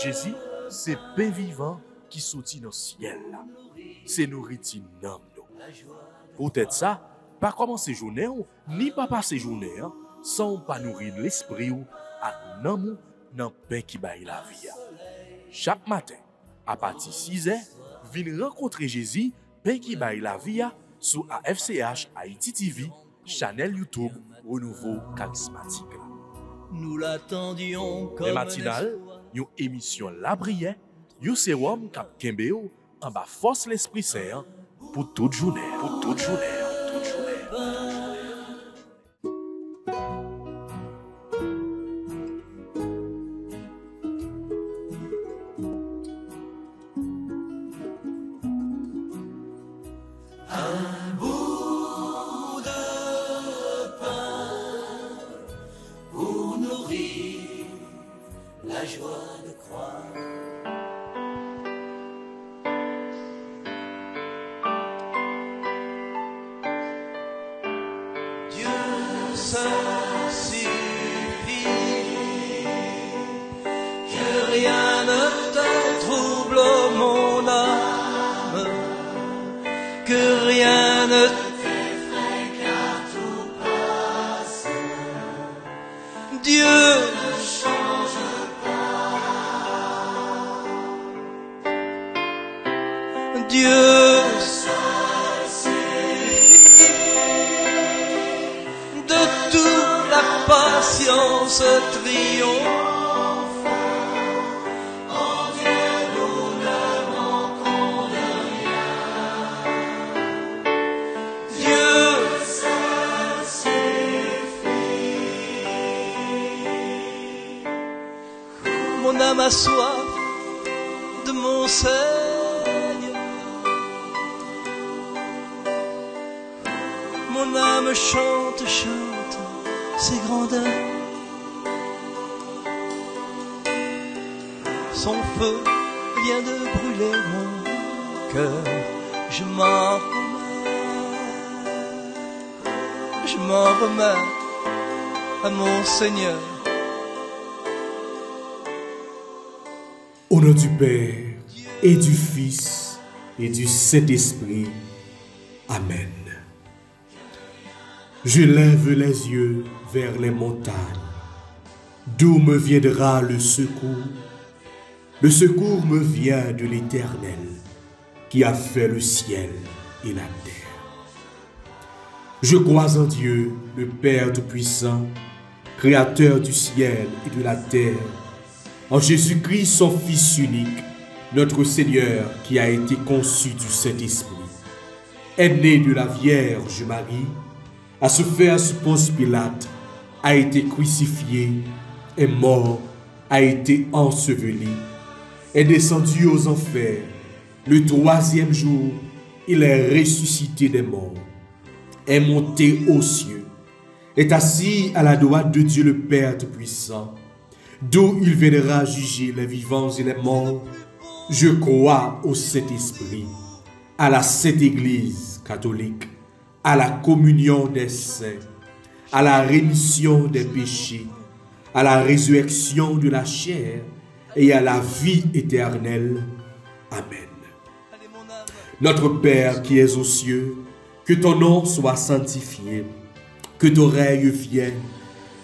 Jésus, c'est pain vivant qui sortit dans le ciel. C'est nourriture dans nous. Peut-être ça, pas commencer journée ni pas passer journée sans pas nourrir l'esprit ou à l'amour dans le pain qui baille la vie. Chaque matin, à partir de 6 h, venez rencontrer Jésus, pain qui baille la vie sur AFCH Haïti TV, channel YouTube Renouveau Charismatique. Nous l'attendions comme les matinales, une émission La Prière, un sérum cap Kembeo en bas force l'Esprit Saint pour toute journée, pour toute journée, toute journée. Mon âme a soif de mon Seigneur. Mon âme chante, chante ses grandeurs. Son feu vient de brûler mon cœur. Je m'en remets à mon Seigneur. Au nom du Père et du Fils et du Saint-Esprit. Amen. Je lève les yeux vers les montagnes. D'où me viendra le secours? Le secours me vient de l'Éternel, qui a fait le ciel et la terre. Je crois en Dieu, le Père Tout-Puissant, Créateur du ciel et de la terre, en Jésus-Christ, son Fils unique, notre Seigneur, qui a été conçu du Saint-Esprit, est né de la Vierge Marie, a souffert sous Ponce Pilate, a été crucifié, est mort, a été enseveli, est descendu aux enfers. Le 3e jour, il est ressuscité des morts, est monté aux cieux, est assis à la droite de Dieu le Père Tout-Puissant, d'où il viendra juger les vivants et les morts. Je crois au Saint-Esprit, à la Sainte Église catholique, à la communion des saints, à la rémission des péchés, à la résurrection de la chair et à la vie éternelle. Amen. Notre Père qui es aux cieux, que ton nom soit sanctifié, que ton règne vienne,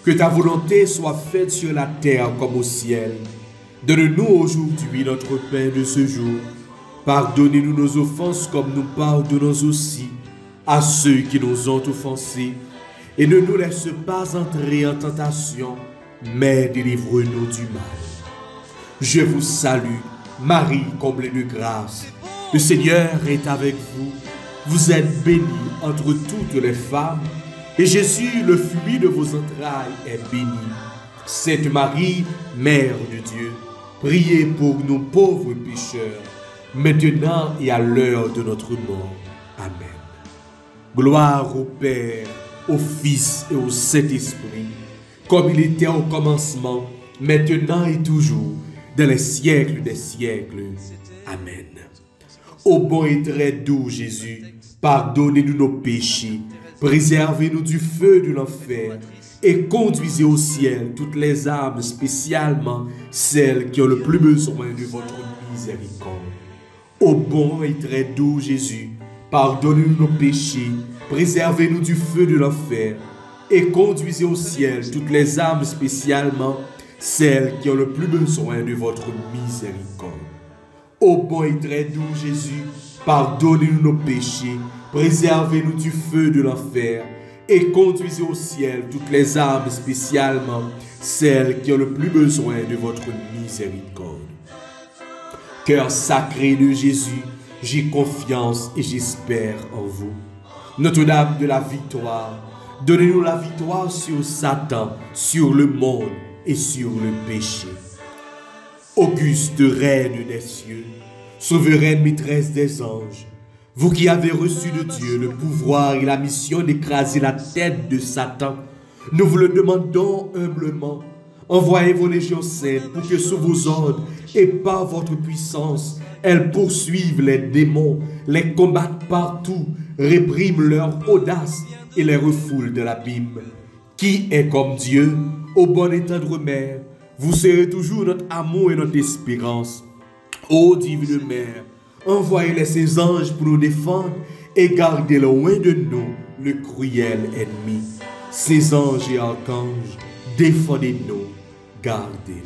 que ta volonté soit faite sur la terre comme au ciel. Donne-nous aujourd'hui notre pain de ce jour. Pardonnez-nous nos offenses comme nous pardonnons aussi à ceux qui nous ont offensés. Et ne nous laisse pas entrer en tentation, mais délivre-nous du mal. Je vous salue, Marie, comblée de grâce. Le Seigneur est avec vous. Vous êtes bénie entre toutes les femmes, et Jésus, le fruit de vos entrailles, est béni. Sainte Marie, Mère de Dieu, priez pour nous pauvres pécheurs, maintenant et à l'heure de notre mort. Amen. Gloire au Père, au Fils et au Saint-Esprit, comme il était au commencement, maintenant et toujours, dans les siècles des siècles. Amen. Ô bon et très doux Jésus, pardonnez-nous nos péchés, préservez-nous du feu de l'enfer, et conduisez au ciel toutes les âmes, spécialement celles qui ont le plus besoin de votre miséricorde. Ô bon et très doux Jésus, pardonnez-nous nos péchés, préservez-nous du feu de l'enfer, et conduisez au ciel toutes les âmes, spécialement celles qui ont le plus besoin de votre miséricorde. Ô bon et très doux Jésus, pardonnez-nous nos péchés, préservez-nous du feu de l'enfer, et conduisez au ciel toutes les âmes, spécialement celles qui ont le plus besoin de votre miséricorde. Cœur sacré de Jésus, j'ai confiance et j'espère en vous. Notre-Dame de la victoire, donnez-nous la victoire sur Satan, sur le monde et sur le péché. Auguste Reine des cieux, souveraine maîtresse des anges, vous qui avez reçu de Dieu le pouvoir et la mission d'écraser la tête de Satan, nous vous le demandons humblement. Envoyez vos légions saintes pour que sous vos ordres et par votre puissance, elles poursuivent les démons, les combattent partout, répriment leur audace et les refoulent de l'abîme. Qui est comme Dieu, ô bonne et tendre Mère, vous serez toujours notre amour et notre espérance. Ô divine Mère, envoyez-les ces anges pour nous défendre et gardez loin de nous le cruel ennemi. Ces anges et archanges, défendez-nous, gardez-nous.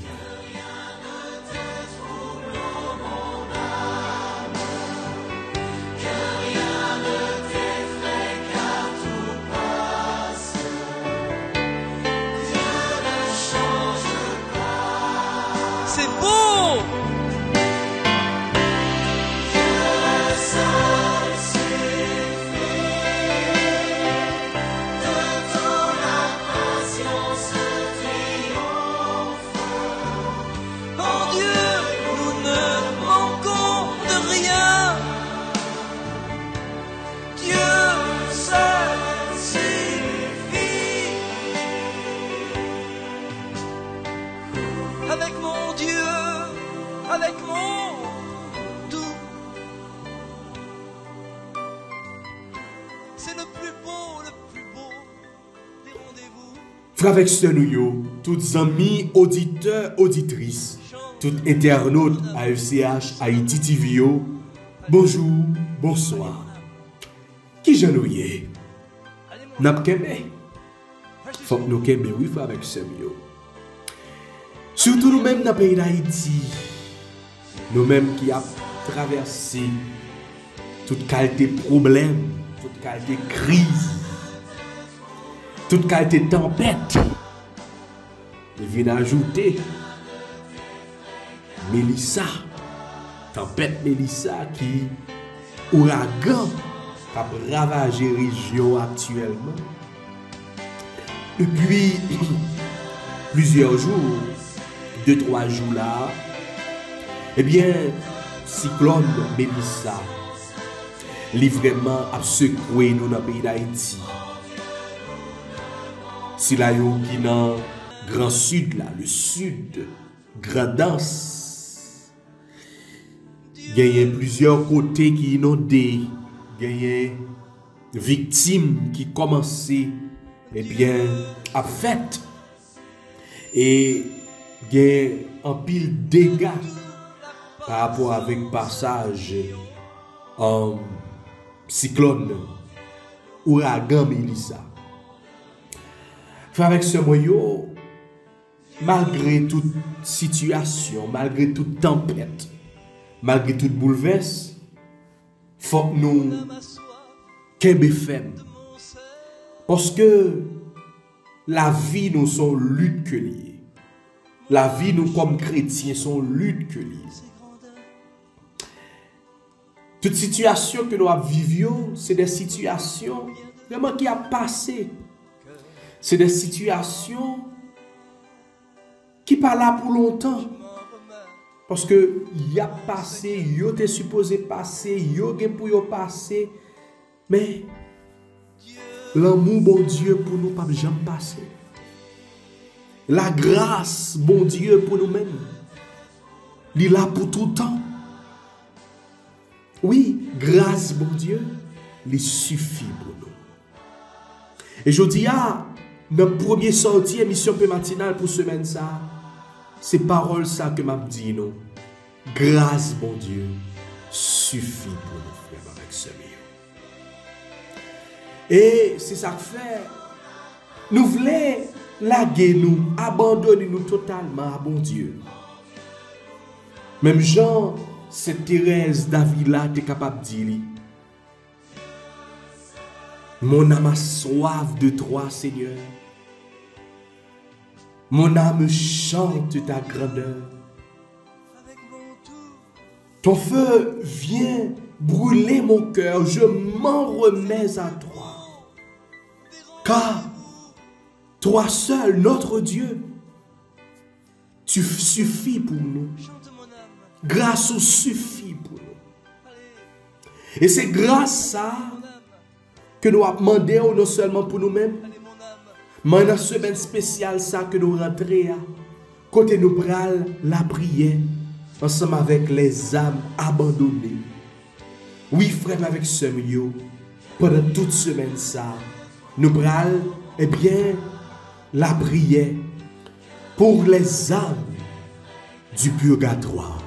C'est beau! Avec mon Dieu, avec mon doux. C'est le plus beau des rendez-vous. Frères avec ce nous, toutes amis, auditeurs, auditrices, toutes internautes AFCH, Haïti TV, bonjour, bonsoir. Qui j'ennuie? N'a pas qu'aimé. Faut que nous qu'aimer, oui, frères avec ce nous. Surtout nous-mêmes dans le pays d'Haïti, nous-mêmes qui avons traversé toute qualité de problème, toute qualité de crise, toute qualité de tempête. Il vient ajouter Mélissa, tempête Mélissa qui ouragan qui a ravagé la région actuellement. Depuis plusieurs jours, 2-3 jours là, eh bien, cyclone Mélissa, li vraiment a secoué nous dans le pays d'Haïti. Si là, yo qui dans Grand Sud, là, le Sud, Grandance, il y a plusieurs côtés qui inondés, il y a victimes qui commençaient, eh bien, à fait. Et il y a un pile dégâts par rapport avec passage en cyclone, ouragan Mélissa. Avec ce moyen, malgré toute situation, malgré toute tempête, malgré toute bouleverse, faut que nous kembe ferme. Parce que la vie nous sont lutte que liée. La vie nous comme chrétiens sont lutte que liée. Toute situation que nous vivions, c'est des situations vraiment qui a passé. C'est des situations qui pas là pour longtemps. Parce que y a passé, yo t'es supposé passer, yo gen pour yo passer. Mais l'amour bon Dieu pour nous pas jamais passer. La grâce bon Dieu pour nous-mêmes. Il est là pour tout le temps. Oui, grâce bon Dieu, il suffit pour nous. Et je dis, notre première sortie, émission peu matinale pour semaine ça, c'est parole ça que m'a dit non. Grâce, bon Dieu, suffit pour nous frères avec ce mieux. Et c'est ça que fait. Nous voulons laguer nous, abandonner nous totalement à bon Dieu. Même Jean, cette Thérèse Davila est capable de dire, mon âme a soif de toi, Seigneur. Mon âme chante ta grandeur. Ton feu vient brûler mon cœur, je m'en remets à toi. Car toi seul, notre Dieu, tu suffis pour nous. Grâce au suffit pour nous. Et c'est grâce à ça que nous avons demandé non seulement pour nous-mêmes, mais dans une semaine spéciale ça que nous rentrons, côté nous prenons la prière, ensemble avec les âmes abandonnées. Oui, frère, avec ce milieu, pendant toute semaine ça, nous prenons, eh bien, la prière pour les âmes du purgatoire.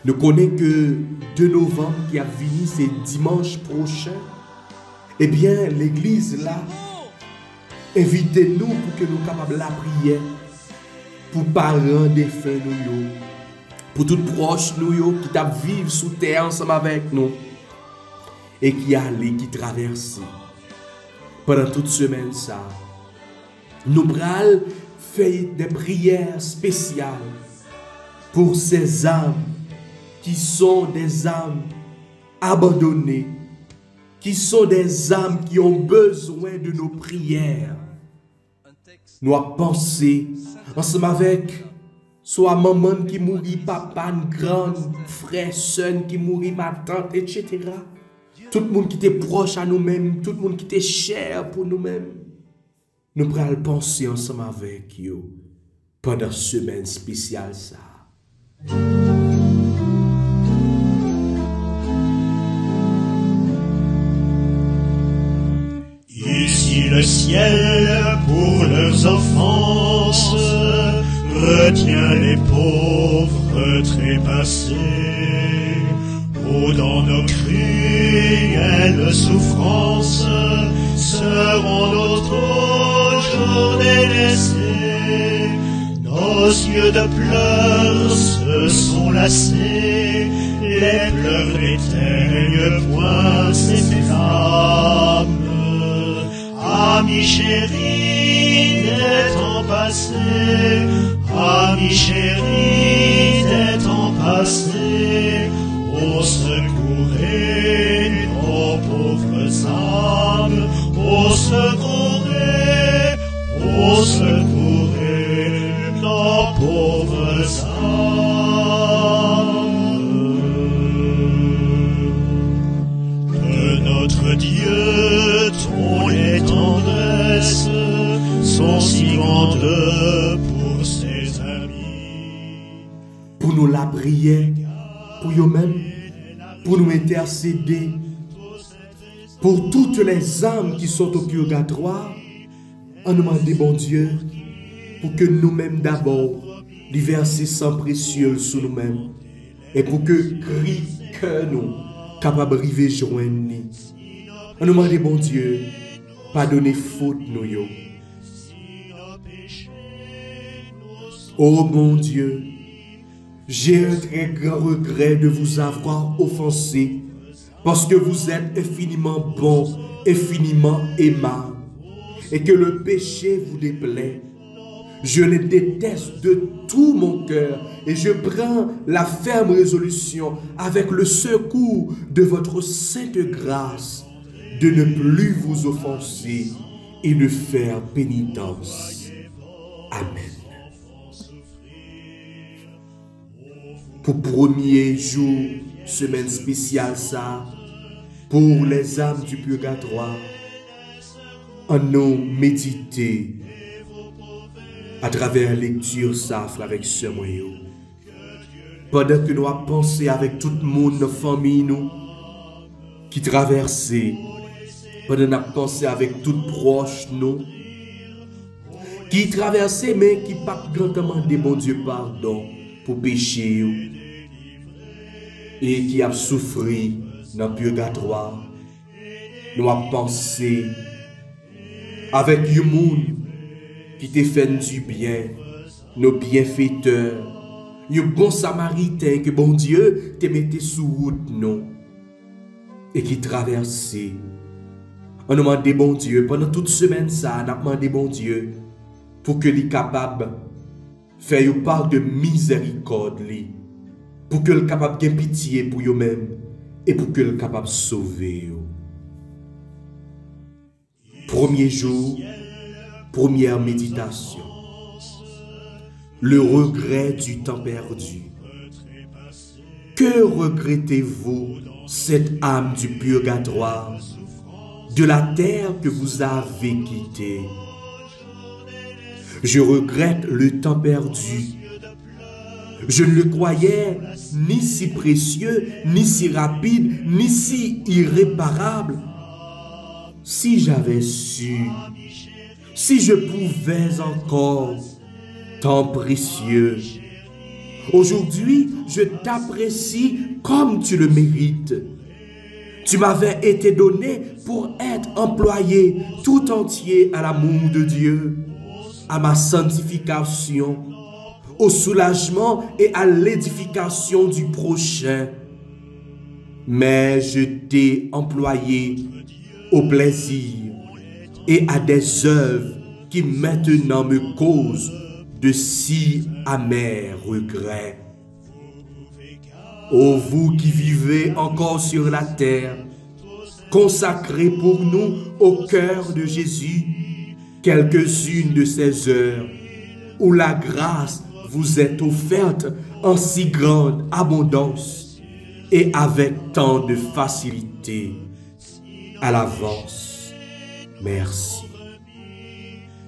Nous connaissons que 2 novembre qui a fini, c'est dimanche prochain. Eh bien, l'église là, invitez-nous pour que nous soyons capables de la prière pour parents défunts nous, pour tous proches nous qui vivent sous terre ensemble avec nous et qui allent, qui traversent. Pendant toute semaine ça, nous allons faire des prières spéciales pour ces âmes qui sont des âmes abandonnées, qui sont des âmes qui ont besoin de nos prières. Nous avons pensé, ensemble avec soit maman qui mourit, papa, une grande frère, soeur qui mourit, ma tante, etc. Tout le monde qui était proche à nous-mêmes, tout le monde qui était cher pour nous-mêmes. Nous allons penser ensemble avec eux pendant cette semaine spéciale ça. Ici le ciel pour leurs offenses retient les pauvres trépassés. Oh, dans nos cruelles souffrances seront notre jour délaissés. Nos yeux de pleurs se sont lassés, les pleurs n'éteignent point ces flammes. Amis chéris des temps passés, amis chéris des temps passés, ô secourez nos pauvres âmes, ô secourez nos pauvres âmes. Que notre Dieu, ton les tendresses sont si grandes pour ses amis. Pour nous la prière, pour eux-mêmes, pour nous intercéder, pour toutes les âmes qui sont au purgatoire, on nous demande, bon Dieu, pour que nous-mêmes d'abord, les verser sang précieux sur nous-mêmes, et pour que cri que nous, capables de arriver joindre. On nous demande, bon Dieu, pardonnez faute nous. Oh bon Dieu, j'ai un très grand regret de vous avoir offensé, parce que vous êtes infiniment bon, infiniment aimable, et que le péché vous déplaît. Je le déteste de tout mon cœur, et je prends la ferme résolution, avec le secours de votre sainte grâce, de ne plus vous offenser et de faire pénitence. Amen. Pour premier jour, semaine spéciale ça, pour les âmes du purgatoire, en nous méditer à travers la lecture ça avec ce moyen. Pendant que nous avons pensé avec tout le monde, nos familles, nous, qui traversaient, pendant que nous avons pensé avec tout proche nous, qui traversait mais qui pas grandement de bon Dieu pardon pour péché et qui a souffert dans le purgatoire. Nous avons pensé avec un monde qui te fait du bien, nos bienfaiteurs, un bon samaritain que bon Dieu te mettait sous route non et qui traversait. On a demandé bon Dieu pendant toute semaine ça, on a demandé bon Dieu pour que les capable faire une part de miséricorde, pour que le capable de pitié pour eux-mêmes et pour que le capable de sauver. Premier jour, première méditation. Le regret du temps perdu. Que regrettez-vous, cette âme du purgatoire, de la terre que vous avez quittée? Je regrette le temps perdu. Je ne le croyais ni si précieux, ni si rapide, ni si irréparable. Si j'avais su, si je pouvais encore, temps précieux. Aujourd'hui, je t'apprécie comme tu le mérites. Tu m'avais été donné pour être employé tout entier à l'amour de Dieu, à ma sanctification, au soulagement et à l'édification du prochain. Mais je t'ai employé au plaisir et à des œuvres qui maintenant me causent de si amers regrets. Ô vous qui vivez encore sur la terre, consacrez pour nous au cœur de Jésus quelques-unes de ces heures où la grâce vous est offerte en si grande abondance et avec tant de facilité. À l'avance, merci.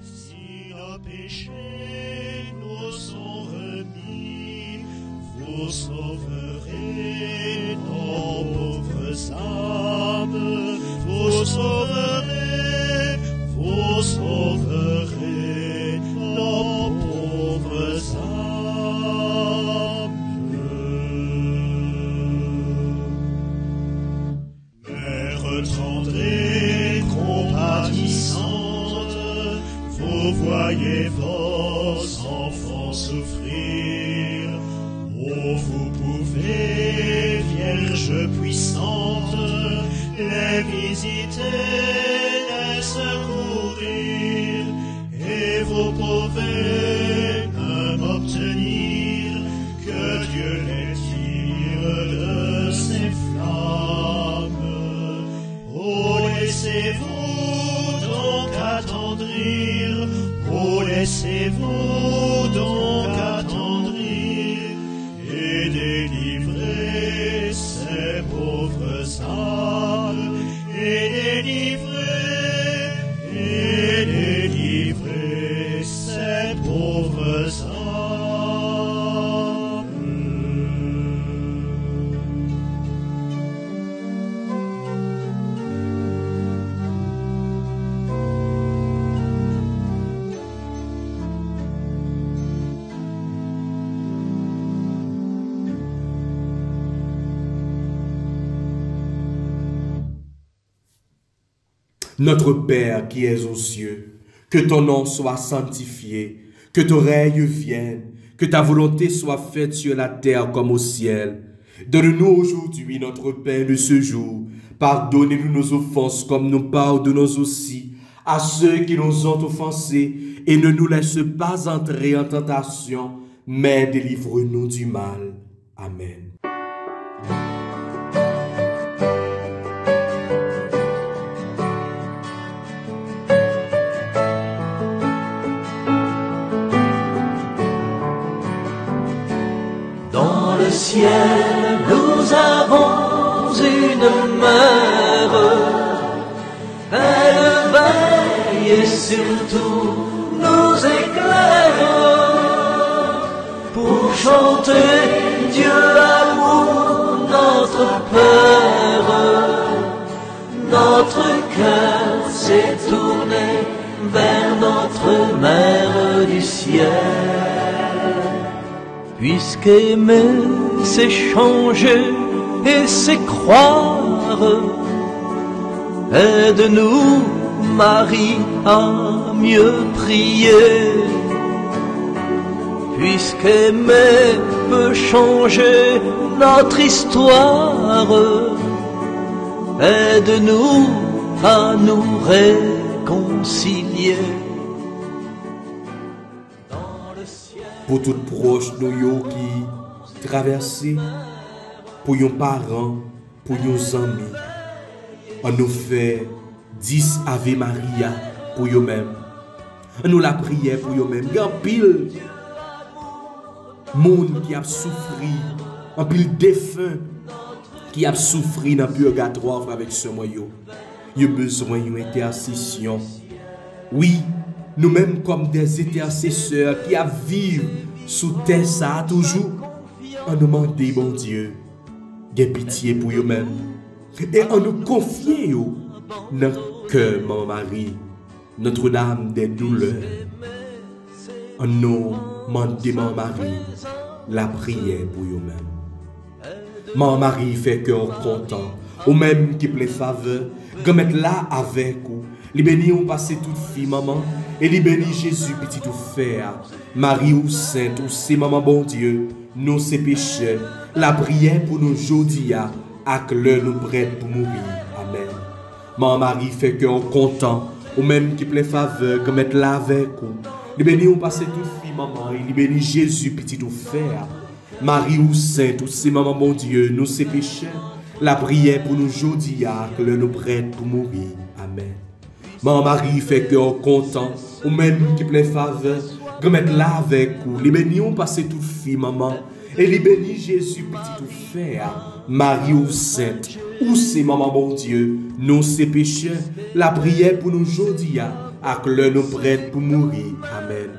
Si nos péchés nous sont remis, vous sauverez nos pauvres âmes, vous sauverez nos pauvres âmes. Mère tendre et compatissante, vous voyez vos enfants souffrir. Oh, vous pouvez, Vierge puissante, les visiter, les secourir, et vous pouvez même obtenir que Dieu les tire de ses flammes. Oh, laissez-vous donc attendrir, oh, laissez-vous donc attendrir, et délivrer ces pauvres âmes, et délivrer ces pauvres âmes. Notre Père qui es aux cieux, que ton nom soit sanctifié, que ton règne vienne, que ta volonté soit faite sur la terre comme au ciel. Donne-nous aujourd'hui notre pain de ce jour. Pardonnez-nous nos offenses comme nous pardonnons aussi à ceux qui nous ont offensés. Et ne nous laisse pas entrer en tentation, mais délivre-nous du mal. Amen. Dans le ciel, nous avons une mère. Elle veille et surtout nous éclaire pour chanter Dieu amour, notre Père. Notre cœur s'est tourné vers notre notre Mère du ciel. Puisqu'aimer, c'est changer et c'est croire, aide-nous, Marie, à mieux prier. Puisqu'aimer peut changer notre histoire, aide-nous à nous réconcilier. Pour tout proche nous yo qui traversent, pour nos parents, pour nos amis, on nous fait 10 Ave Maria pour eux-mêmes. On nous la prière pour eux-mêmes. Il y a un pile monde qui a souffert, un pile défunt qui a souffert dans le purgatoire avec ce moyen. Il y a besoin d'une intercession. Oui, nous-mêmes comme des intercesseurs qui vivent sous terre ça toujours, on nous demande, bon Dieu, de pitié pour eux-mêmes. Et on nous confie dans le cœur, mon mari, Notre-Dame des douleurs. On nous demande, mon mari, la prière pour eux-mêmes. Mon mari fait cœur content, ou même qui plaît faveur, comme être là avec vous. Les bénis ont passé toute fille, maman, et les bénis Jésus, petit tout faire. Marie ou sainte, ou c'est maman bon Dieu, nous c'est pécheurs. La prière pour nous aujourd'hui, à que l'heure nous prête pour mourir. Amen. Mon mari fait cœur content, ou même qui plaît faveur, comme être là avec vous. Les bénis ont passé toute fille, maman, et les bénis Jésus, petit tout faire. Marie ou sainte, ou c'est maman bon Dieu, nous c'est pécheurs. La prière pour nous aujourd'hui, à que l'heure nous prête pour mourir. Amen. Mon mari fait cœur content, ou même qui plaît faveur, comme être là avec vous. Les bénis ont passé toute fille, maman, et les bénis Jésus, petit tout faire. Marie ou sainte, ou c'est maman bon Dieu, nous c'est pécheurs. La prière pour nous aujourd'hui, à que l'heure nous prête pour mourir. Amen.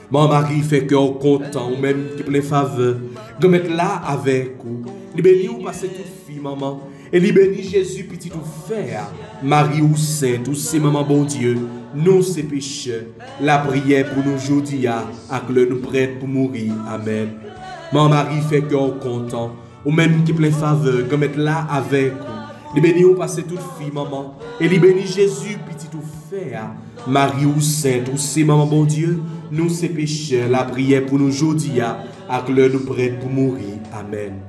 Mon mari fait cœur content, ou même qui plaît faveur, comme être là avec vous. Les bénis ont passé toute fille, maman, et les bénis Jésus, petit tout faire. Marie ou sainte, ou c'est maman bon Dieu, nous c'est pécheurs. La prière pour nous aujourd'hui, à que l'heure nous prête pour mourir. Amen. Mon mari fait cœur content, ou même qui plein faveur, comme être là avec vous. Les bénis ont passé toute fille, maman, et les bénis Jésus, petit tout faire. Marie ou sainte, ou c'est maman bon Dieu, nous c'est pécheurs. La prière pour nous aujourd'hui, à que l'heure nous prête pour mourir. Amen.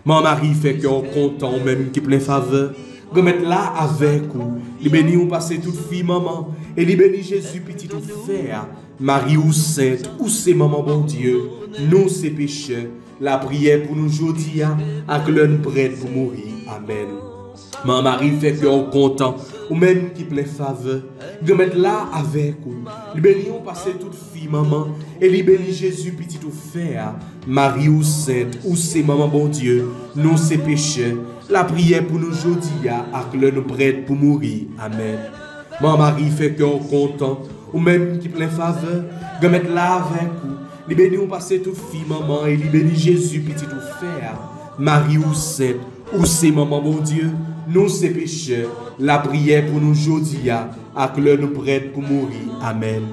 Mon mari fait cœur content, ou même qui plein faveur, comme être là avec vous. Les bénis ont passé toute fille, maman, et les bénis Jésus, petit tout faire. Marie ou sainte, ou c'est maman bon Dieu, nous c'est pécheurs. La prière pour nous aujourd'hui, à que l'heure nous prête pour mourir. Amen. Mon mari fait cœur content, ou même qui plein faveur, de mettre là avec vous. Les bénis ont passé toute fille, maman, et les bénis Jésus, petit tout faire. Marie ou sainte, ou c'est maman bon Dieu, nous c'est pécheurs. La prière pour nous aujourd'hui, à que l'heure nous prête pour mourir. Amen. Mon mari fait cœur content, ou même qui plein faveur, de mettre là avec vous. Les bénis ont passé toute fille, maman, et les bénis Jésus, petit tout faire. Marie ou sainte, ou c'est maman bon Dieu, nous c'est pécheurs. La prière pour nous aujourd'hui, à que l'heure nous prête pour mourir. Amen.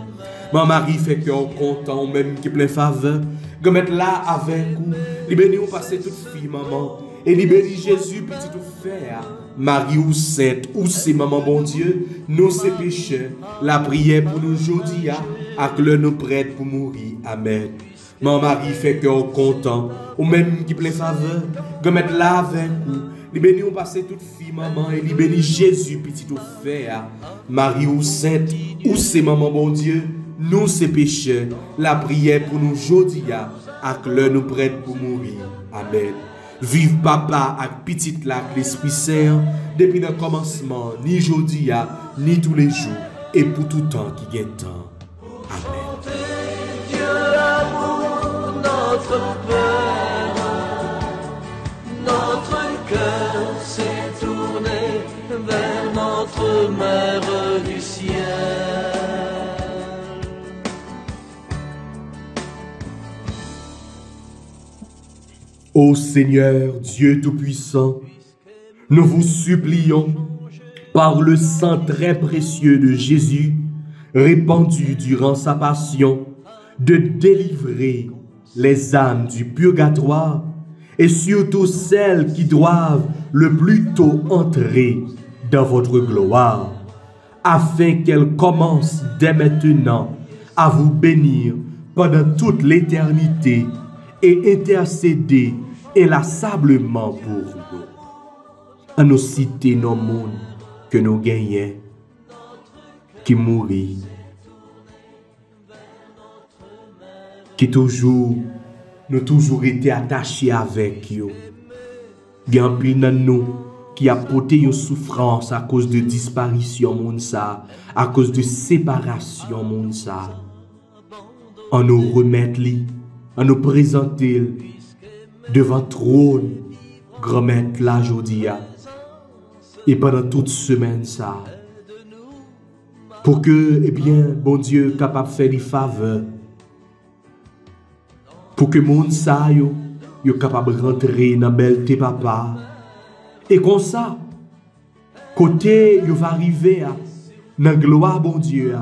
Mon mari fait cœur content, ou même qui plein faveur, de mettre là avec vous. Les bénis ont passé toute fille, maman, et les bénis Jésus, petit tout faire. Marie ou sainte, ou c'est maman bon Dieu, nous c'est pécheurs. La prière pour nous aujourd'hui, à que l'heure nous prête pour mourir. Amen. Mon mari fait cœur content, ou même qui plein faveur, de mettre là avec vous. Les bénis ont passé toute fille, maman, et les bénis Jésus, petit tout faire. Marie ou sainte, ou c'est maman bon Dieu, nous c'est pécheurs. La prière pour nous aujourd'hui, à que l'heure nous prête pour mourir. Amen. Vive papa avec petite lac l'Esprit Saint, depuis le commencement, ni aujourd'hui, ni tous les jours, et pour tout temps qui gagne temps. Amen. Dieu amour, notre Père, notre cœur s'est tourné vers notre Mère du ciel. Ô Seigneur, Dieu Tout-Puissant, nous vous supplions, par le sang très précieux de Jésus, répandu durant sa passion, de délivrer les âmes du purgatoire et surtout celles qui doivent le plus tôt entrer dans votre gloire, afin qu'elles commencent dès maintenant à vous bénir pendant toute l'éternité et intercéder inlassablement pour nous. À nous citer nos mondes que nous gagnons, qui mourit, qui nous toujours été attachés avec eux. Il y a un peu de nous qui a porté une souffrance à cause de disparition, moun sa, à cause de séparation, moun sa. On nous remettre li, on nous présenter devant trône, grand-maître la jodia. Et pendant toute semaine ça, pour que, eh bien, bon Dieu capable de faire des faveurs, pour que moun sa yo capable de rentrer dans belleté papa. Et comme ça, côté yo va arriver dans gloire bon Dieu,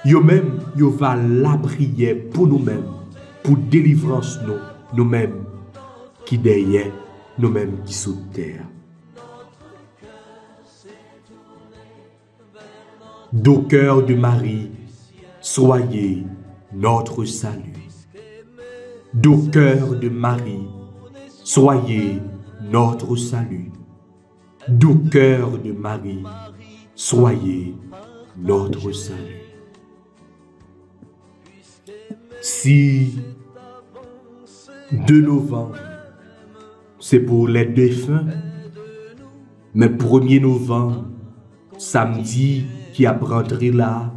yo même yo va la prière pour nous-mêmes, pour délivrance nous-mêmes qui derrière, nous-mêmes qui sous terre. D'au cœur de Marie, soyez notre salut. D'au cœur de Marie, soyez notre salut. D'au cœur de Marie, soyez notre salut. Si 2 novembre, c'est pour les défunts, mais 1er novembre, samedi qui a rentré là,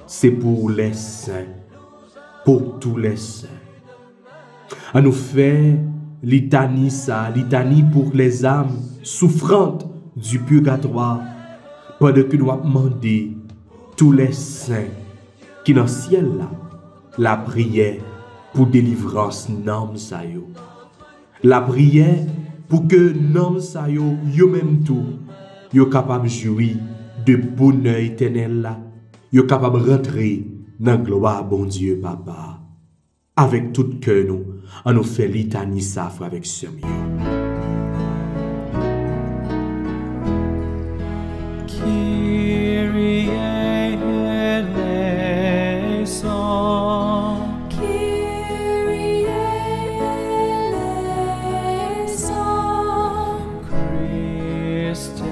c'est pour les saints, pour tous les saints. À nous faire litanie pour les âmes souffrantes du purgatoire, pendant que nous demandons tous les saints qui dans le ciel là, la prière pour délivrance nom sa yo. La prière pour que nom sa yo même tout, yo capable de jouir de bonheur éternel là, yo capable de rentrer dans la gloire bon Dieu papa. Avec tout cœur nous, on nous fait litanie ça avec ce mieux. Kyrie eleison, Kyrie eleison, Christe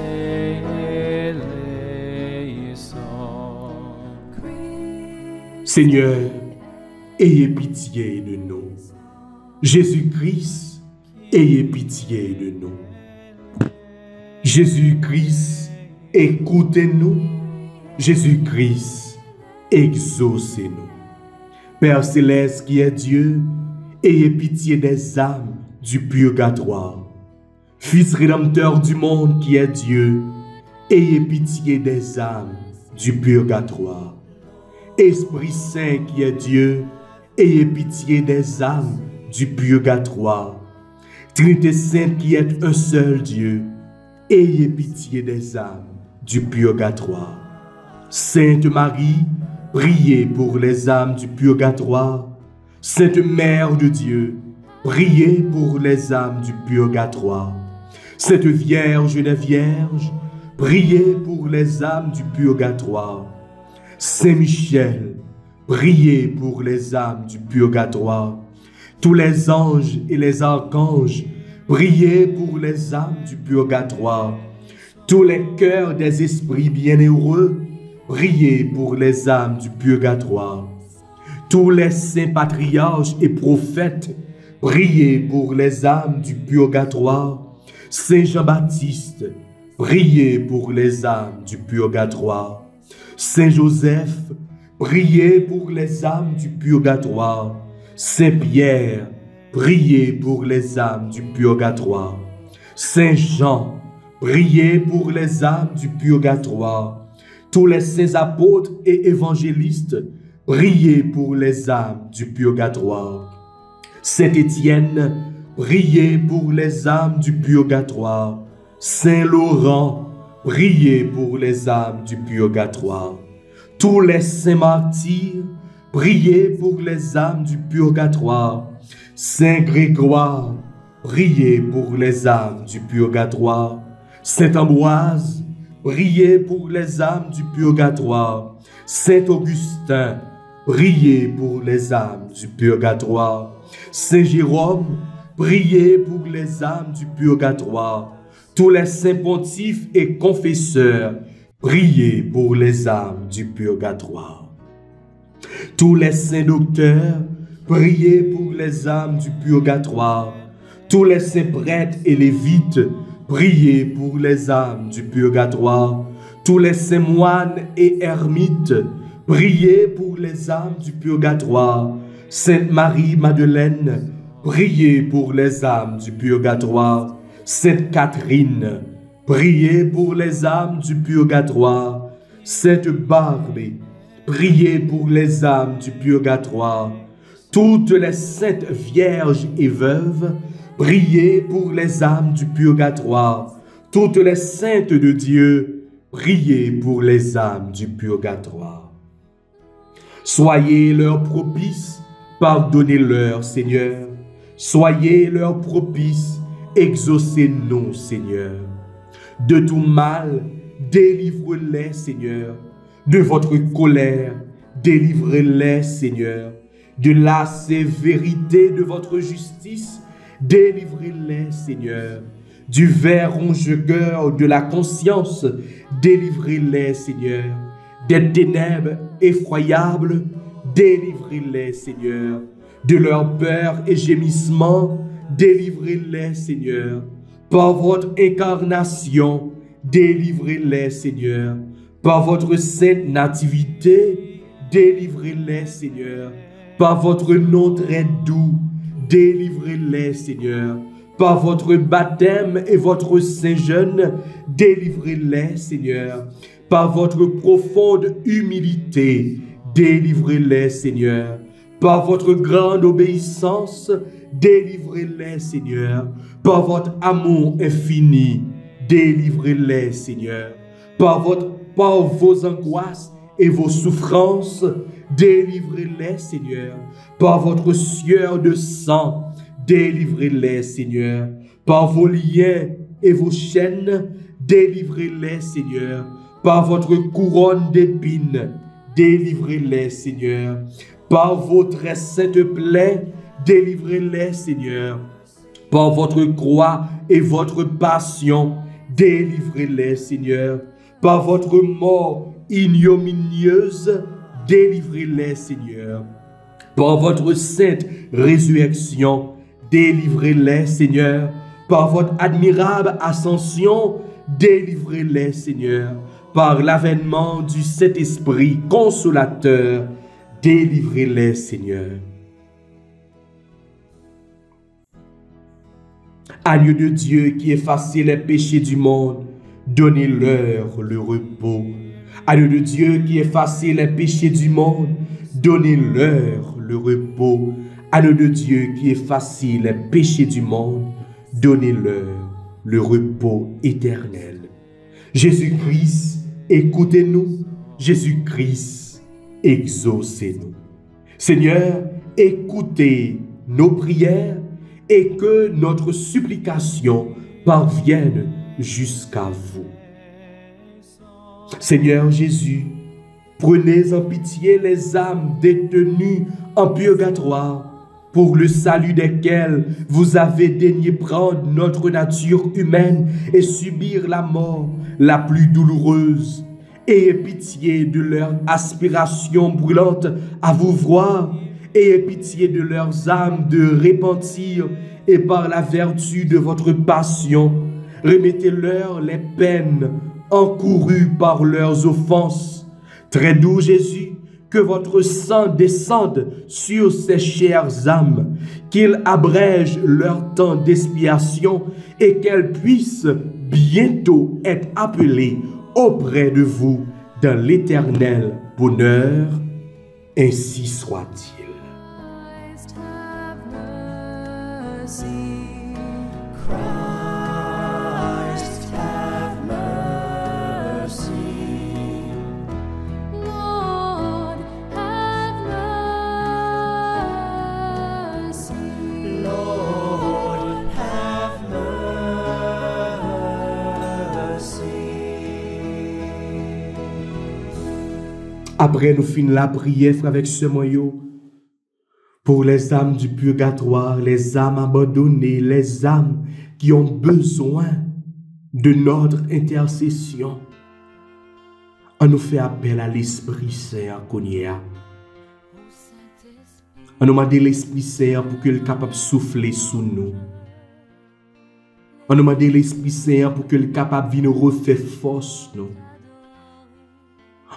eleison. Seigneur, ayez pitié de nous. Jésus-Christ, ayez pitié de nous. Jésus-Christ, écoutez-nous. Jésus-Christ, exaucez-nous. Père céleste qui est Dieu, ayez pitié des âmes du purgatoire. Fils rédempteur du monde qui est Dieu, ayez pitié des âmes du purgatoire. Esprit Saint qui est Dieu, ayez pitié des âmes du purgatoire. Trinité Sainte qui est un seul Dieu, ayez pitié des âmes du purgatoire. Sainte Marie, priez pour les âmes du purgatoire. Sainte Mère de Dieu, priez pour les âmes du purgatoire. Sainte Vierge des Vierges, priez pour les âmes du purgatoire. Saint Michel, priez pour les âmes du purgatoire. Tous les anges et les archanges, priez pour les âmes du purgatoire. Tous les cœurs des esprits bienheureux, priez pour les âmes du purgatoire. Tous les saints patriarches et prophètes, priez pour les âmes du purgatoire. Saint Jean-Baptiste, priez pour les âmes du purgatoire. Saint Joseph, priez pour les âmes du purgatoire. Saint Pierre, priez pour les âmes du purgatoire. Saint Jean, priez pour les âmes du purgatoire. Tous les saints apôtres et évangélistes, priez pour les âmes du purgatoire. Saint Étienne, priez pour les âmes du purgatoire. Saint Laurent, priez pour les âmes du purgatoire. Tous les saints martyrs, priez pour les âmes du purgatoire. Saint Grégoire, priez pour les âmes du purgatoire. Saint Ambroise, priez pour les âmes du purgatoire. Saint Augustin, priez pour les âmes du purgatoire. Saint Jérôme, priez pour les âmes du purgatoire. Tous les saints pontifes et confesseurs, priez pour les âmes du purgatoire. Tous les saints docteurs, priez pour les âmes du purgatoire. Tous les saints prêtres et lévites, priez pour les âmes du purgatoire. Tous les saints moines et ermites, priez pour les âmes du purgatoire. Sainte Marie-Madeleine, priez pour les âmes du purgatoire. Sainte Catherine, priez pour les âmes du purgatoire. Sainte Barbe, priez pour les âmes du purgatoire. Toutes les saintes vierges et veuves, priez pour les âmes du purgatoire. Toutes les saintes de Dieu, priez pour les âmes du purgatoire. Soyez leur propice, pardonnez-leur, Seigneur. Soyez leur propice, exaucez-nous, Seigneur. De tout mal, délivrez-les, Seigneur. De votre colère, délivrez-les, Seigneur. De la sévérité de votre justice, délivrez-les, Seigneur. Du ver rongeur de la conscience, délivrez-les, Seigneur. Des ténèbres effroyables, délivrez-les, Seigneur. De leur peur et gémissement, délivrez-les, Seigneur. Par votre incarnation, délivrez-les, Seigneur. Par votre sainte nativité, délivrez-les, Seigneur. Par votre nom très doux, délivrez-les, Seigneur. Par votre baptême et votre saint jeûne, délivrez-les, Seigneur. Par votre profonde humilité, délivrez-les, Seigneur. Par votre grande obéissance, délivrez-les, Seigneur. Par votre amour infini, délivrez-les, Seigneur. Par vos angoisses et vos souffrances, délivrez-les, Seigneur. Par votre sueur de sang, délivrez-les, Seigneur. Par vos liens et vos chaînes, délivrez-les, Seigneur. Par votre couronne d'épines, délivrez-les, Seigneur. Par vos très saintes plaies, délivrez-les, Seigneur. Par votre croix et votre passion, délivrez-les, Seigneur. Par votre mort ignominieuse, délivrez-les, Seigneur. Par votre sainte résurrection, délivrez-les, Seigneur. Par votre admirable ascension, délivrez-les, Seigneur. Par l'avènement du Saint-Esprit consolateur, délivrez-les, Seigneur. Agneau de Dieu qui effacez les péchés du monde, donnez-leur le repos. Agneau de Dieu qui effacez les péchés du monde, donnez-leur le repos. Agneau de Dieu qui effacez les péchés du monde, donnez-leur le repos éternel. Jésus-Christ, écoutez-nous. Jésus-Christ, exaucez-nous. Seigneur, écoutez nos prières et que notre supplication parvienne jusqu'à vous. Seigneur Jésus, prenez en pitié les âmes détenues en purgatoire, pour le salut desquelles vous avez daigné prendre notre nature humaine et subir la mort la plus douloureuse. Ayez pitié de leur aspiration brûlante à vous voir. Ayez pitié de leurs âmes de repentir et par la vertu de votre passion, remettez-leur les peines encourues par leurs offenses. Très doux Jésus, que votre sang descende sur ces chères âmes, qu'il abrège leur temps d'expiation et qu'elles puissent bientôt être appelées auprès de vous dans l'éternel bonheur. Ainsi soit-il. Christ have mercy. Christ have mercy. Lord Après nous finissons la prière avec ce moyau, pour les âmes du purgatoire, les âmes abandonnées, les âmes qui ont besoin de notre intercession, on nous fait appel à l'Esprit Saint à Konya. On nous demande l'Esprit Saint pour qu'il soit capable de souffler sous nous. On nous demande l'Esprit Saint pour qu'il soit capable de nous refaire force nous.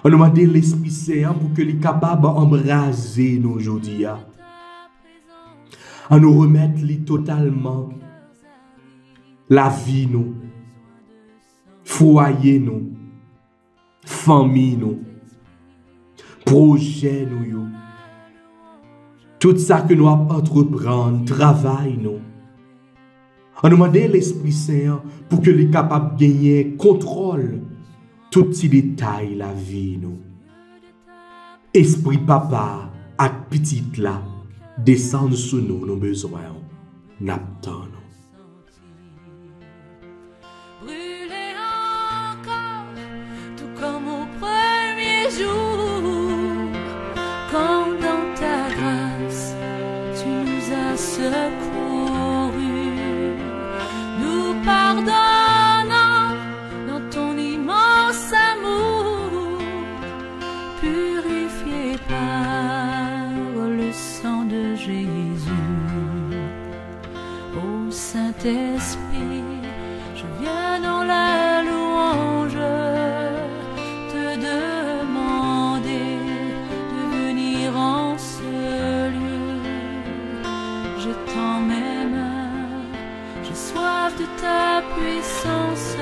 On nous demande l'Esprit Saint pour qu'il soit capable d'embraser nous aujourd'hui. On nous remettre totalement la vie nous, foyer nous, famille nous, projet nous, tout ça que nous avons entreprendre, travail nous. On nous demande l'Esprit Saint pour qu'il soit capable de gagner contrôle tous petits détails la vie nous. Esprit papa et petite là descend sous nous nos besoins, n'attendons. Brûler encore, tout comme au premier jour, quand dans ta grâce tu nous as secourus, nous pardonnant dans ton immense amour, purifié par le sang de Jésus. Ô Saint-Esprit, je viens dans la louange te demander de venir en ce lieu. Je tends mes mains, j'ai soif de ta puissance.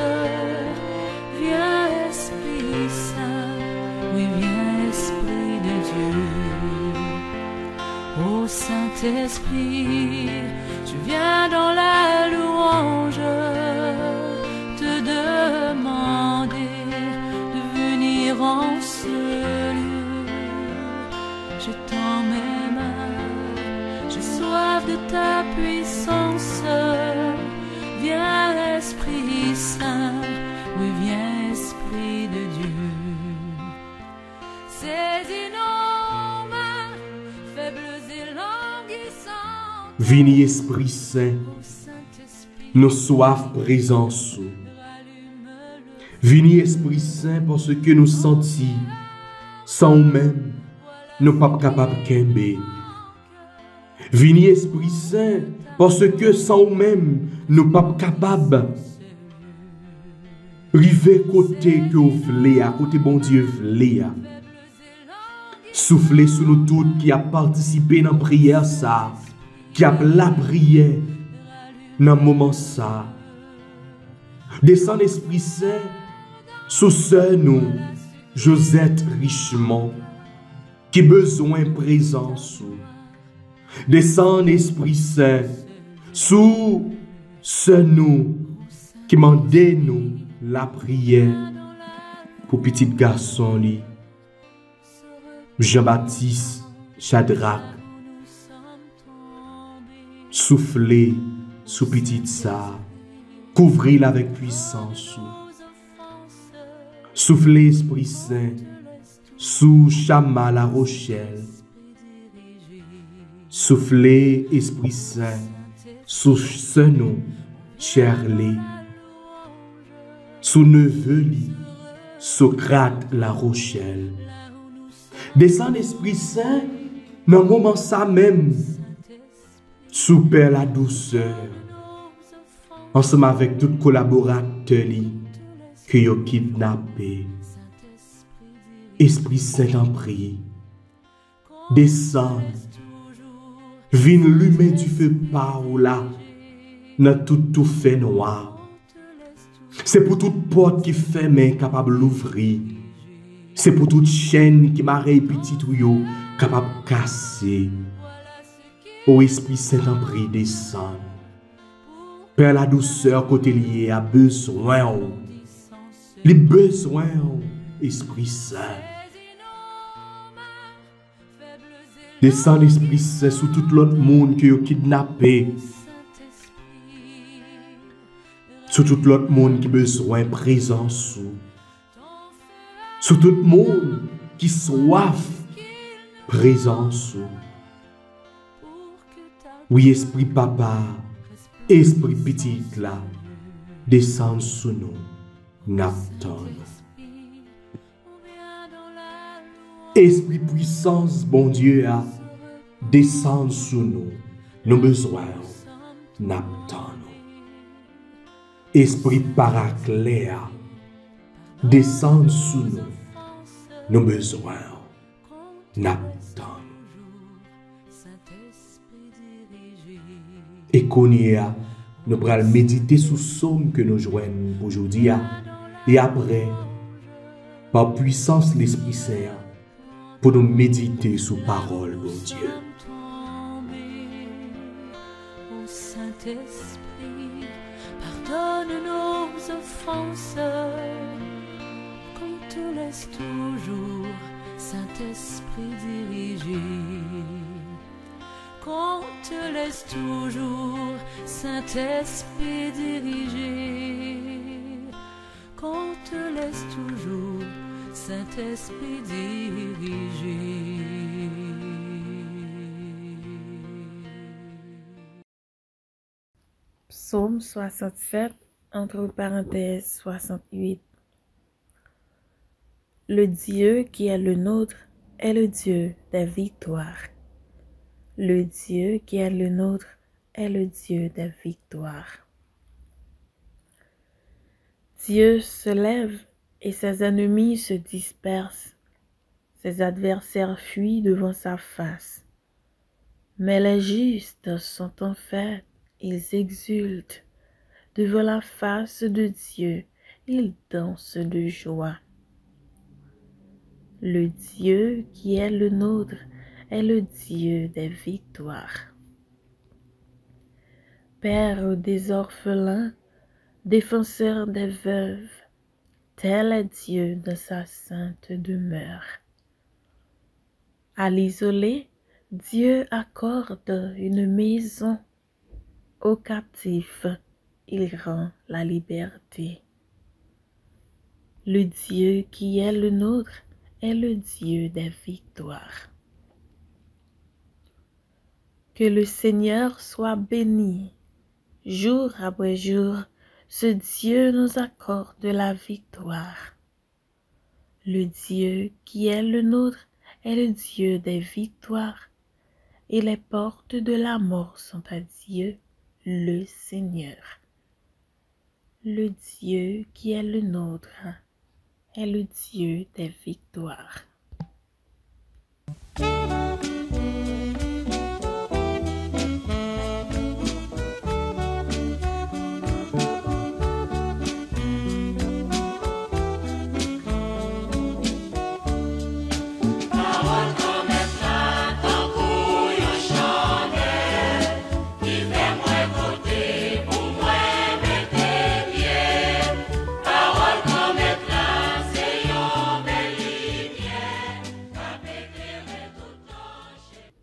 Viens Esprit Saint, oui viens Esprit de Dieu. Ô Saint-Esprit, je viens dans la louange te demander de venir en ce lieu. Je tends mes mains, j'ai soif de ta puissance. Viens Esprit Saint, oui viens Esprit de Dieu. Saisis nos mains, faibles et languissantes. Vini Esprit Saint, nos soif présents sous. Vini Esprit Saint parce que nous sentis sans nous-mêmes, nous pas capables de kembe. Vini Esprit Saint parce que sans nous-mêmes, nous pas capables river côté que vous voulez, à côté bon Dieu voulez. Soufflez sur nous toutes qui a participé dans la prière ça, qui a la prière dans le moment ça. Descend Esprit Saint sous ce nous, Josette Richemont, qui besoin présence. Descend Esprit Saint sous ce nous, qui mandait nous la prière pour petit garçon li. Jean-Baptiste Shadrach, soufflez sous petite ça, couvrez-la avec puissance. Soufflez Esprit Saint sous Chama la Rochelle. Soufflez Esprit Saint sous ce nom Cherley, sous Neuveli, Socrate la Rochelle. Descend Esprit Saint dans le moment ça même, sous Père la douceur, ensemble avec tout collaborateur que yo kidnappé. Esprit Saint en prie, descend, viens lumer du feu par là, dans tout fait noir. C'est pour toute porte qui ferme capable d'ouvrir. C'est pour toute chaîne qui m'a petit tuyau capable de casser. Ô Esprit Saint en prie, descend. Père la douceur côté lié a besoin. Les besoins, Esprit Saint. Descend l'Esprit Saint sur tout l'autre monde qui a kidnappé. Sur tout l'autre monde qui a besoin de présence. Sur tout le monde qui soif présence. Oui, esprit papa, esprit petit là, descend sous nous, n'attend. Esprit puissance, bon Dieu, a descend sous nous, nos besoins, n'attend. Esprit paraclet, descend sous nous, nos besoins, n'attend. Et qu'on y a, nous allons méditer sous somme que nous joignons aujourd'hui. Et après, par puissance l'Esprit Saint, pour nous méditer sous parole, bon Dieu. Ô Saint-Esprit, pardonne nos offenses, qu'on te laisse toujours, Saint-Esprit, diriger. Qu'on te laisse toujours, Saint-Esprit, diriger. Qu'on te laisse toujours, Saint-Esprit, diriger. Psaume 67, entre parenthèses 68. Le Dieu qui est le nôtre est le Dieu des victoires. Le Dieu qui est le nôtre est le Dieu des victoires. Dieu se lève et ses ennemis se dispersent. Ses adversaires fuient devant sa face. Mais les justes sont en fête, ils exultent. Devant la face de Dieu, ils dansent de joie. Le Dieu qui est le nôtre est le Dieu des victoires. Père des orphelins, défenseur des veuves, tel est Dieu dans sa sainte demeure. À l'isolé, Dieu accorde une maison. Aux captifs, il rend la liberté. Le Dieu qui est le nôtre est le Dieu des victoires. Que le Seigneur soit béni. Jour après jour, ce Dieu nous accorde la victoire. Le Dieu qui est le nôtre est le Dieu des victoires, et les portes de la mort sont à Dieu, le Seigneur. Le Dieu qui est le nôtre est le Dieu des victoires.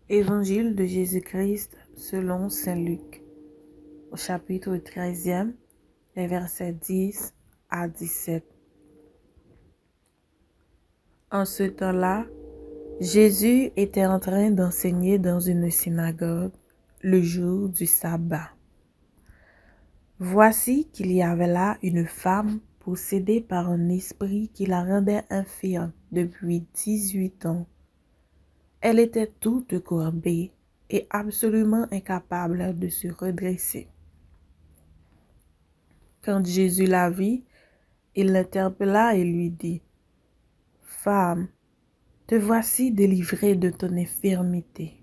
Évangile de Jésus-Christ selon saint Luc, au chapitre 13e, les versets 10 à 17. En ce temps-là, Jésus était en train d'enseigner dans une synagogue le jour du sabbat. Voici qu'il y avait là une femme possédée par un esprit qui la rendait infirme depuis 18 ans. Elle était toute courbée et absolument incapable de se redresser. Quand Jésus la vit, il l'interpella et lui dit : « Femme, te voici délivrée de ton infirmité. »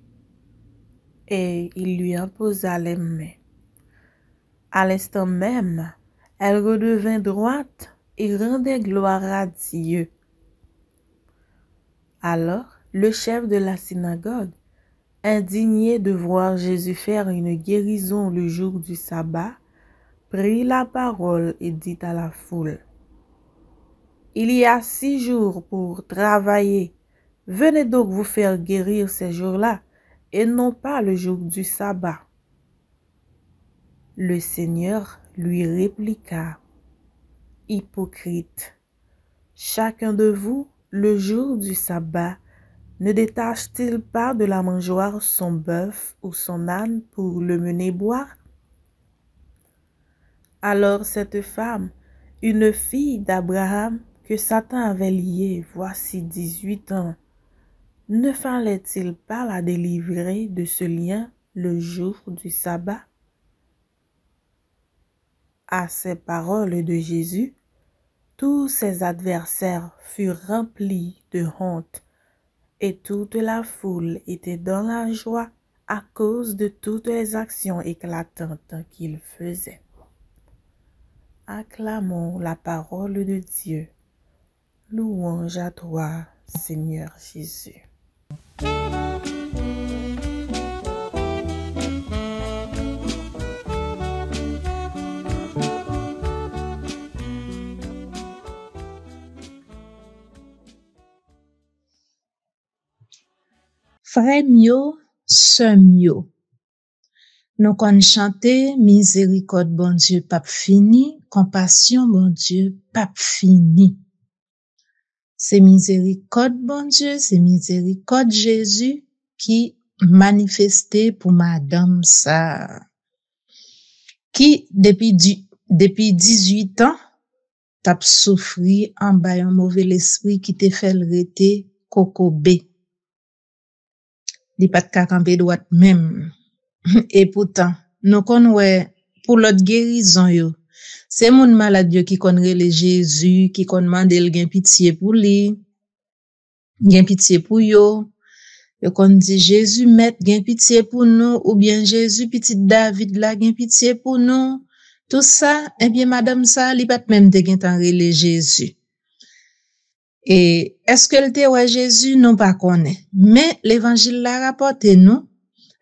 Et il lui imposa les mains. À l'instant même, elle redevint droite et rendait gloire à Dieu. Alors, le chef de la synagogue, indigné de voir Jésus faire une guérison le jour du sabbat, prit la parole et dit à la foule : « Il y a 6 jours pour travailler. Venez donc vous faire guérir ces jours-là, et non pas le jour du sabbat. » Le Seigneur lui répliqua : « Hypocrite, chacun de vous le jour du sabbat, ne détache-t-il pas de la mangeoire son bœuf ou son âne pour le mener boire? Alors cette femme, une fille d'Abraham que Satan avait liée voici 18 ans, ne fallait-il pas la délivrer de ce lien le jour du sabbat? À ces paroles de Jésus, tous ses adversaires furent remplis de honte et toute la foule était dans la joie à cause de toutes les actions éclatantes qu'il faisait. Acclamons la parole de Dieu. Louange à toi, Seigneur Jésus. Frère mio, sœur mio, nous kon chanter miséricorde bon Dieu pape fini, compassion bon Dieu pape fini. C'est miséricorde bon Dieu, c'est miséricorde Jésus qui manifesté pour madame ça, qui depuis 18 ans t'a souffri en bas un mauvais esprit qui te fait le rete kokobé. Li pat ka camper droite même. Et pourtant, nous connaissons pour l'autre guérison yo. C'est moun malade yo qui connaît le Jésus, qui kon mande l gen pitié pour lui. Gen pitié pour yo. Yo kon dit Jésus met gen pitié pour nous ou bien Jésus petit David la gen pitié pour nous. Tout ça, eh bien madame ça li pat même te gen tan rele Jésus. Et est-ce que le te ouais Jésus non pas connaît, mais l'évangile l'a rapporté nous.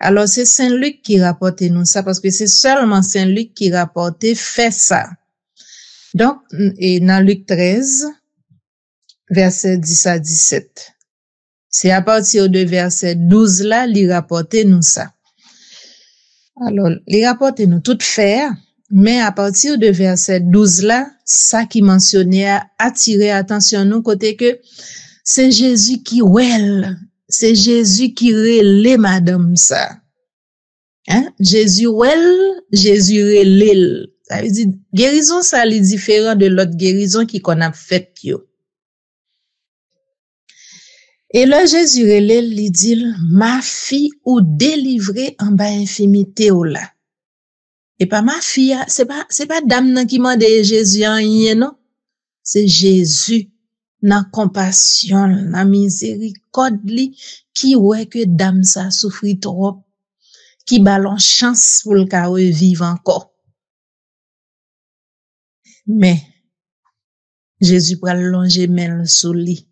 Alors c'est Saint Luc qui rapporte nous ça parce que c'est seulement Saint Luc qui rapporte fait ça. Donc et dans Luc 13 verset 10 à 17. C'est à partir de verset 12 là, il rapporte nous ça. Alors, il rapporte nous tout faire. Mais à partir de verset 12 là, ça qui mentionnait a attiré attention nous côté que c'est Jésus qui well, c'est Jésus qui relè madame ça. Hein? Jésus well, Jésus relè. Ça veut dire guérison ça est différent de l'autre guérison qui qu'on a fait yo. Et là Jésus relè lui dit ma fille ou délivrée en bas infimité ou là. Et pas ma fille, c'est pas dame nan qui mande Jésus en rien non. C'est Jésus nan compassion, nan miséricorde li qui ouais que dame ça souffri trop, qui ballon chance pour le ka revivre encore. Mais Jésus pral longer main sous lui.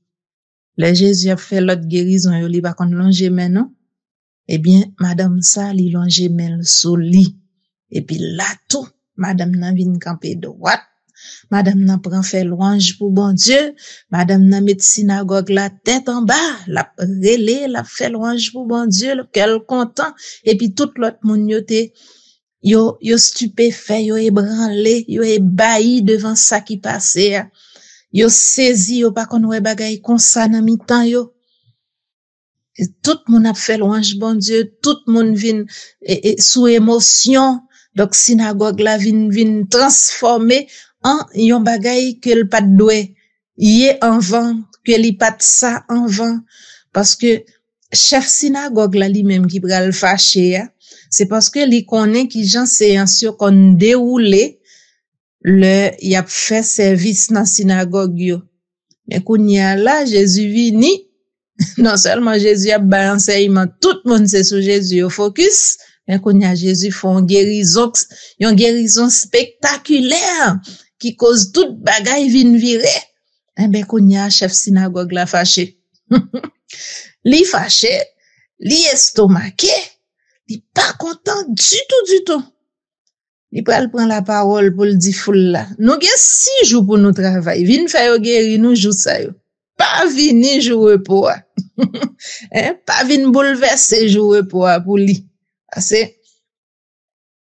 Le Jésus a fait l'autre guérison, yo li pa kon longer main non. Eh bien madame ça li longer main sous lui. Et puis là tout, madame nan vin camper droite, madame nan prend fait louange pour bon Dieu, madame nan met synagogue la tête en bas, la relé, la fait louange pour bon Dieu, le cœur content, et puis tout l'autre moun yo stupéfait, yo ébranlé, yo ébahi devant ça qui passait, yo saisi, yo pa kon wè bagay kon sa nan mi-temps yo. Et tout moun a fait louange bon Dieu, tout moun vin sous émotion. Donc synagogue la vin transformer en yon bagay que le pas doué yé en vent que li pas ça en vent parce que chef synagogue la li même qui pral fâché c'est parce que li connaît qui Jean séance qu'on déroulé le y a fait service dans synagogue yo mais kounya là Jésus vini non seulement Jésus a ba enseignement tout le monde c'est sur Jésus au focus. Mais qu'on a Jésus font une guérison spectaculaire qui cause toute bagaille vin virer. Eh ben qu'on a chef synagogue la fâché. Li fâché, li estomaqué, li pas content du tout. Il pral prend la parole pour le dire foule là. Nous gen 6 jours pour nous travailler. Vin faire guérir nous jour ça yo. Pas vini jour repos. Hein, pas vin bouleverser jour repos pour lui. C'est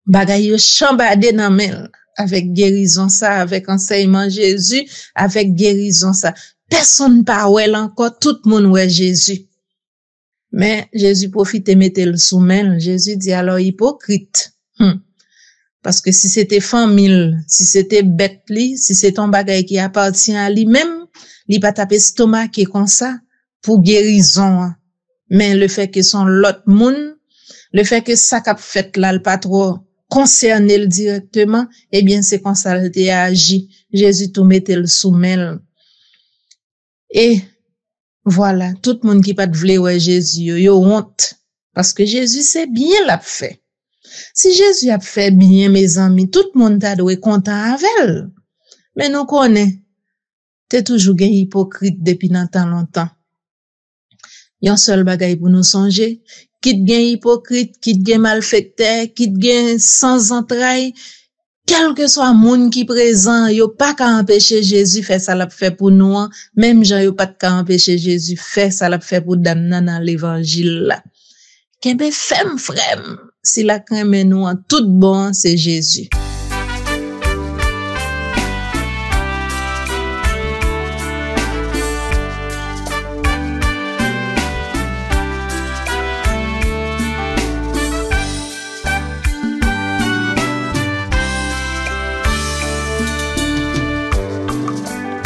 bagay yo chambade nan men avec guérison ça, avec enseignement Jésus, avec guérison ça. Personne pas ouel encore, tout le monde ouais Jésus. Mais Jésus profite et mettait le soumel. Jésus dit alors hypocrite. Parce que si c'était famille, si c'était bête li, si c'est ton bagay qui appartient à lui-même, il pas taper stomac qui est comme ça pour guérison. Mais le fait que son l'autre monde, le fait que ça qu'a fait là le pas trop concerné le directement, eh bien c'est comme ça il a agi. Jésus tout mettait le soumel. Et voilà, tout le monde qui pas de vle ouais Jésus, yo honte parce que Jésus c'est bien l'a fait. Si Jésus a fait bien mes amis, tout le monde t'a doit content avec elle. Mais nous connaît, t'es toujours gen hypocrite depuis dans tant longtemps. Yon seul bagay pour nous songer, quitte gen hypocrite, quitte gen malfecteur, quitte gen sans entrailles, quel que soit monde qui présent, yo pas qu'à empêcher Jésus faire ça l'a fait pour nous, même Jean yo pas qu'à empêcher Jésus faire ça l'a fait pour damnan dans l'évangile là. Kembe femme frère, si la crème nous en tout bon, c'est Jésus.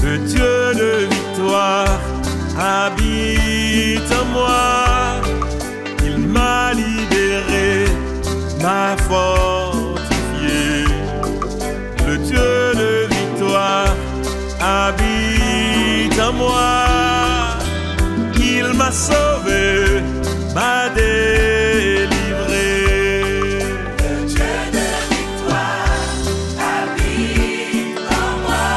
Le Dieu de victoire habite en moi. Il m'a libéré, m'a fortifié. Le Dieu de victoire habite en moi. Il m'a sauvé, m'a délivré. Le Dieu de victoire habite en moi.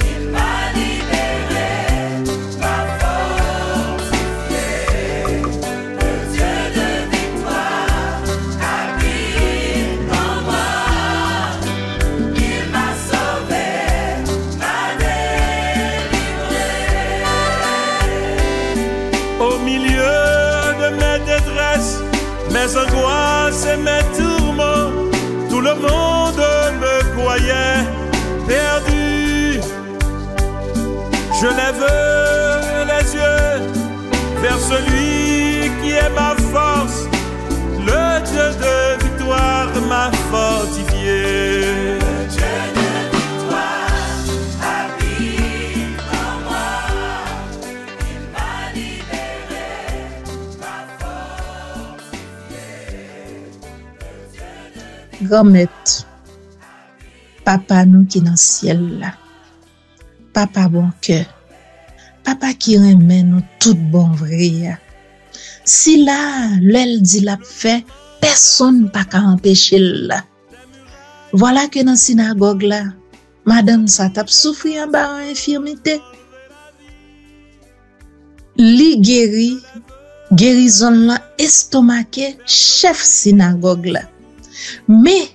Il m'a libéré, m'a fortifié. Le Dieu de victoire habite en moi. Il m'a sauvé, m'a délivré. Au milieu de mes détresses, mes angoisses et mes tourments, tout le monde me croyait perdu. Je lève les yeux vers celui qui est ma force. Le Dieu de victoire m'a fortifié. Le Dieu de victoire habite en moi. Il m'a libéré, m'a fortifié. Grand-mère, papa nous qui dans le ciel là. Papa bon cœur. Papa qui remet nous tout bon vrai. Si là, l'elle dit l'a fait, personne pas qu'à empêcher là. Voilà que dans la synagogue là, madame ça t'a souffri en bas en infirmité. Li guéri, guérison là estomaqué chef synagogue là. Mais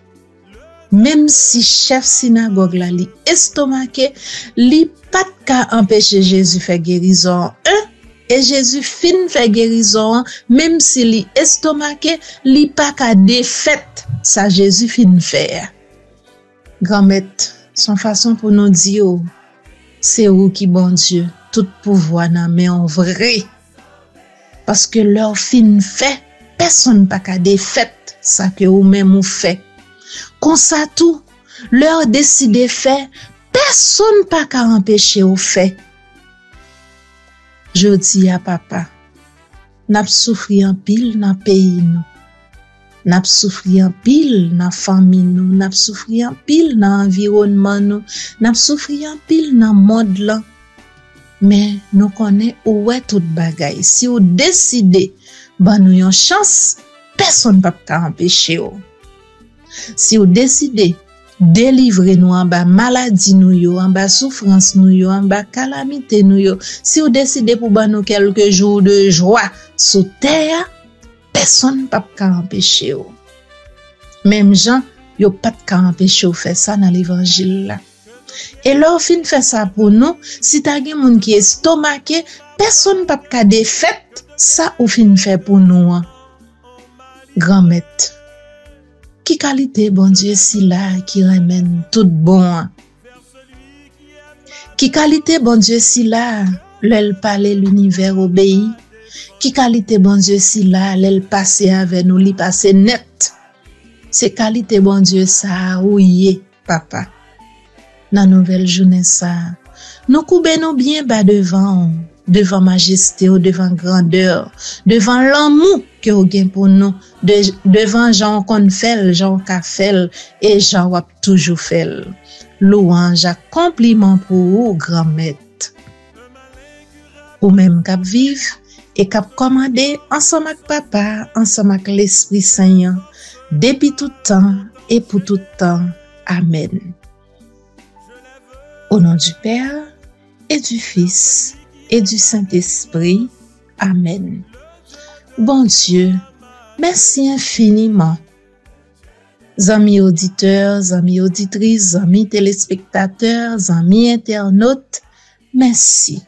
même si chef synagogue là li estomaqué, li pas qu'à empêcher Jésus faire guérison. Et Jésus fin fait guérison, même si li estomaqué, li pas qu'à défaite, ça Jésus fin faire. Grand-mère, son façon pour nous dire, c'est où qui bon Dieu, tout pouvoir nan mais en vrai. Parce que leur fin fait, personne pas qu'à défaite, ça que ou même ou fait. Comme ça tout, leur décider faire, personne pas qu'à empêcher ou fait. Je dis à papa, n'a souffri en pile dans pays nous. N'a souffri en pile dans famille nous, n'a souffri en pile dans environnement nous, n'a souffri en pile dans monde là. Mais nous connaît où est toute bagaille. Si vous décidez, bah nous yon chance, personne pas peut empêcher ou. Si vous décidez délivrer nous en bas maladie nous yo, en bas souffrance nous yo, en bas calamité nous yo. Si vous décidez pour ba nous quelques jours de joie sous terre, personne pas peut empêcher ou. Même gens, yo pas de empêcher ou faire ça dans l'évangile là. Et leur fin fait ça pour nous, si t'as gen moun qui est estomaqué, personne pas peut défaite, ça ou fin fait pour nous. Grand-mère, qui qualité bon Dieu si là qui ramène tout bon. Qui qualité bon Dieu si là, l'elle parler l'univers obéit. Qui qualité bon Dieu si là, l'elle passer avec nous, li passer net. C'est qualité bon Dieu ça, ouye, papa. Dans nouvelle journée ça, nous coubons bien bas devant majesté, devant grandeur, devant l'amour que vous avez pour nous, devant Jean qu'on fait, Jean qu'a fait et Jean wap toujours fait. Louange, compliment pour vous, grand maître. Ou même cap vivre et cap commander ensemble avec papa, ensemble avec l'Esprit Saint, depuis tout temps et pour tout temps. Amen. Au nom du Père et du Fils et du Saint-Esprit. Amen. Bon Dieu, merci infiniment. Amis auditeurs, amis auditrices, amis téléspectateurs, amis internautes, merci.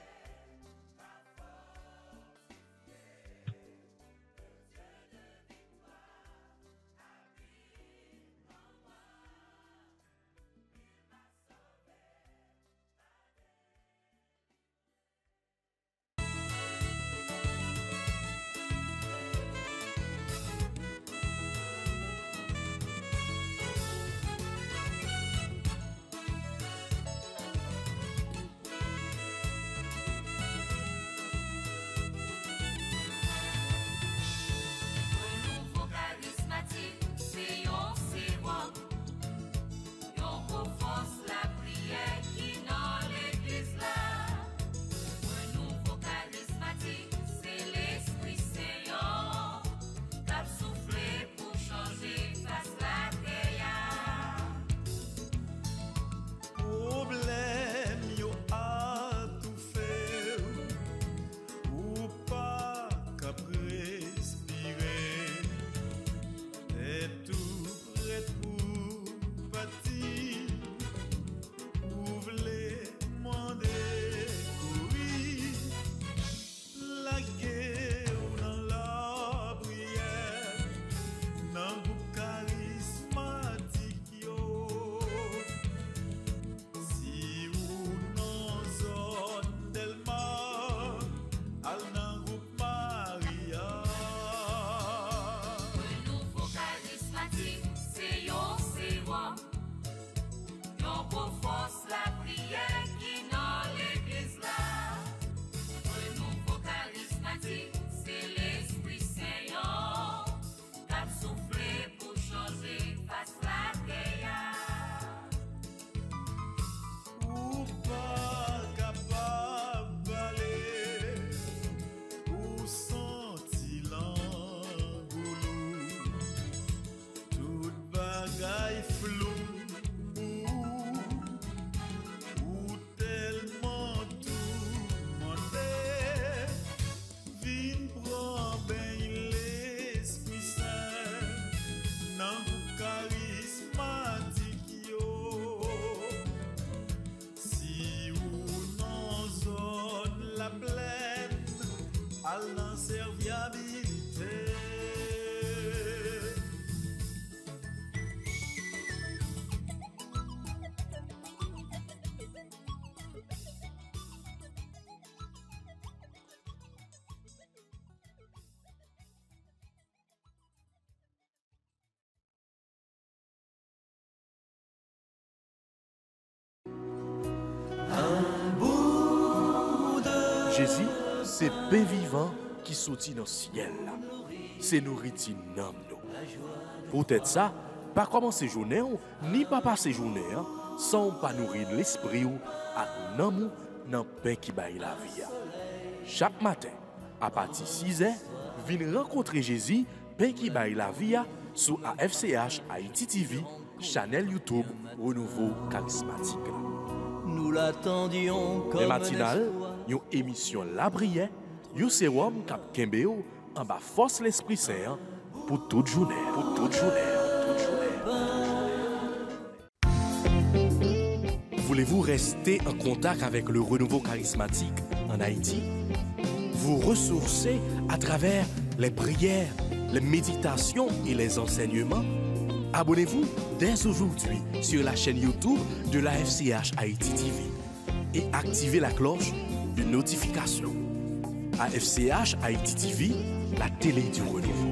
Jésus, c'est pain vivant qui sortit dans le ciel. C'est nourriture nam nous. Peut-être ça, pas commencer journée ni pas passer journée sans pas nourrir l'esprit ou à nous dans pain qui baille la vie. Chaque matin, à partir de 6h, venez rencontrer Jésus, pain qui baille la vie sur AFCH Haïti TV, channel YouTube Renouveau Charismatique. Nous l'attendions comme les matinales, une émission La Prière, un sérum cap Kembeo en bas force l'Esprit Saint pour toute journée. Pour toute journée. Voulez-vous rester en contact avec le renouveau charismatique en Haïti? Vous ressourcer à travers les prières, les méditations et les enseignements? Abonnez-vous dès aujourd'hui sur la chaîne YouTube de la FCH Haïti TV. et activez la cloche de notification. AFCH Haïti TV, la télé du renouveau.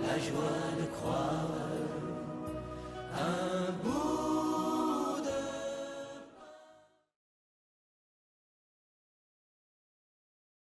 La joie de croire un bout